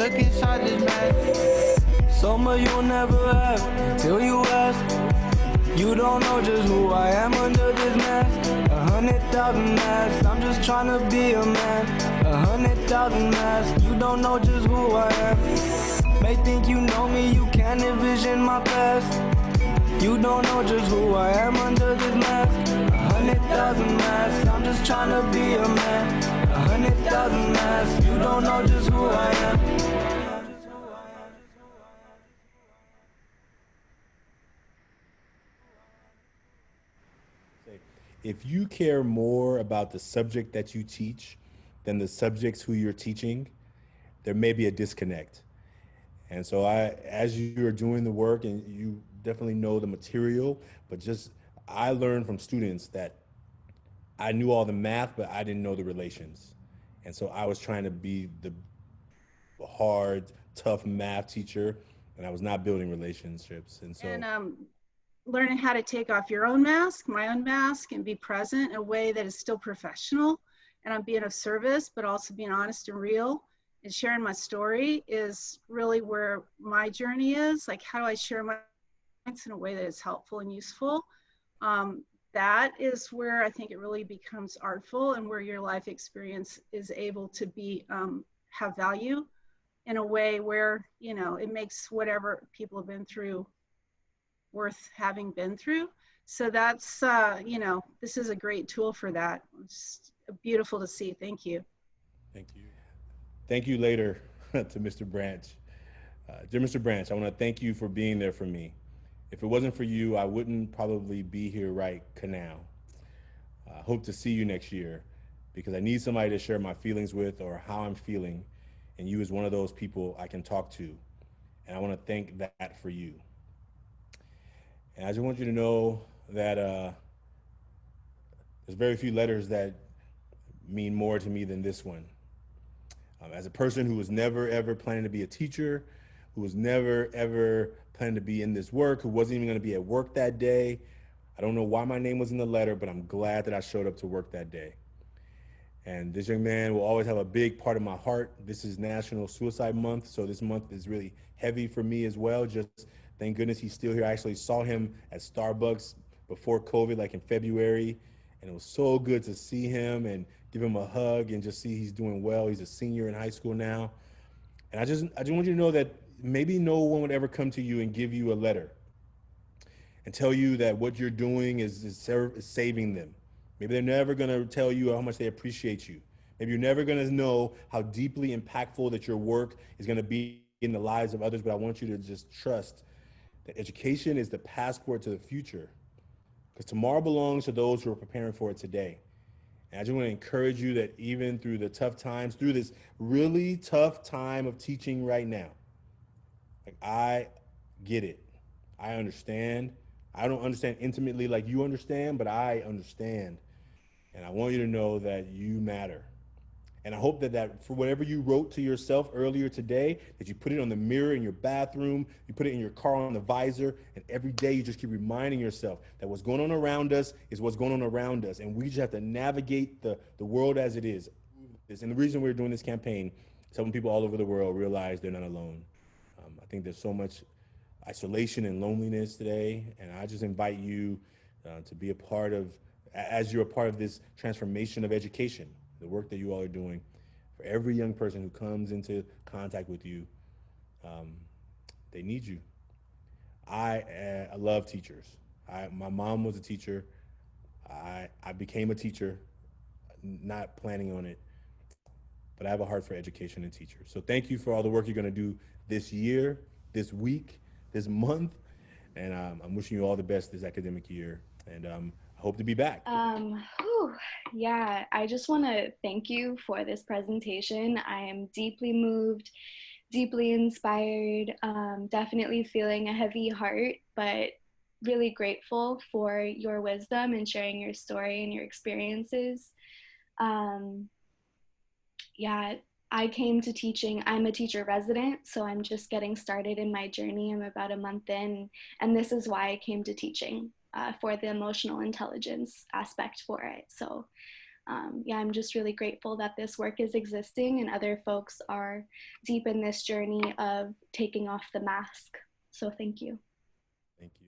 look inside this mask. So much you'll never have till you ask. You don't know just who I am under this mask. 100,000 masks, I'm just trying to be a man. 100,000 masks, you don't know just who I am. May think you know me, you can't envision my past. You don't know just who I am under this mask. 100,000 masks, I'm just trying to be a man. 100,000 masks, you don't know just who I am. If you care more about the subject that you teach than the subjects who you're teaching, there may be a disconnect. And so as you are doing the work and you definitely know the material, but just I learned from students that I knew all the math, but I didn't know the relations. And so I was trying to be the hard, tough math teacher, and I was not building relationships. And so, And learning how to take off your own mask, my own mask, and be present in a way that is still professional. And I'm being of service, but also being honest and real. And sharing my story is really where my journey is. Like, how do I share my in a way that is helpful and useful? That is where I think it really becomes artful, and where your life experience is able to be have value in a way where, you know, it makes whatever people have been through worth having been through. So that's, you know, this is a great tool for that. It's beautiful to see. Thank you. thank you. Thank you later to Mr. Branch. Dear Mr. Branch, I want to thank you for being there for me. If it wasn't for you, I wouldn't probably be here right now. I hope to see you next year because I need somebody to share my feelings with or how I'm feeling, and you is one of those people I can talk to. And I want to thank that for you. And I just want you to know that there's very few letters that mean more to me than this one. As a person who was never ever planning to be a teacher, who was never ever planning to be in this work, who wasn't even going to be at work that day, I don't know why my name was in the letter, but I'm glad that I showed up to work that day. And this young man will always have a big part of my heart. This is National Suicide Month, so this month is really heavy for me as well. Just thank goodness he's still here. I actually saw him at Starbucks before COVID, like in February, and it was so good to see him and give him a hug and just see he's doing well. He's a senior in high school now. And I just want you to know that maybe no one would ever come to you and give you a letter and tell you that what you're doing is saving them. Maybe they're never going to tell you how much they appreciate you. Maybe you're never going to know how deeply impactful that your work is going to be in the lives of others, but I want you to just trust that education is the passport to the future, because tomorrow belongs to those who are preparing for it today. And I just want to encourage you that even through the tough times, through this really tough time of teaching right now, like I get it. I understand. I don't understand intimately like you understand, but I understand. And I want you to know that you matter. And I hope that for whatever you wrote to yourself earlier today, that you put it on the mirror in your bathroom, you put it in your car on the visor, and every day you just keep reminding yourself that what's going on around us is what's going on around us. And we just have to navigate the world as it is. And the reason we're doing this campaign is helping people all over the world realize they're not alone. I think there's so much isolation and loneliness today, and I just invite you to be a part of, as you're a part of this transformation of education, the work that you all are doing. For every young person who comes into contact with you, they need you. I love teachers. My mom was a teacher. I became a teacher, not planning on it, but I have a heart for education and teachers. So thank you for all the work you're going to do this year, this week, this month, and I'm wishing you all the best this academic year, and I hope to be back. Yeah, I just want to thank you for this presentation. I am deeply moved, deeply inspired, definitely feeling a heavy heart, but really grateful for your wisdom and sharing your story and your experiences. Yeah, I came to teaching. I'm a teacher resident, so I'm just getting started in my journey. I'm about a month in, and this is why I came to teaching, for the emotional intelligence aspect for it. So yeah, I'm just really grateful that this work is existing and other folks are deep in this journey of taking off the mask. So thank you. Thank you.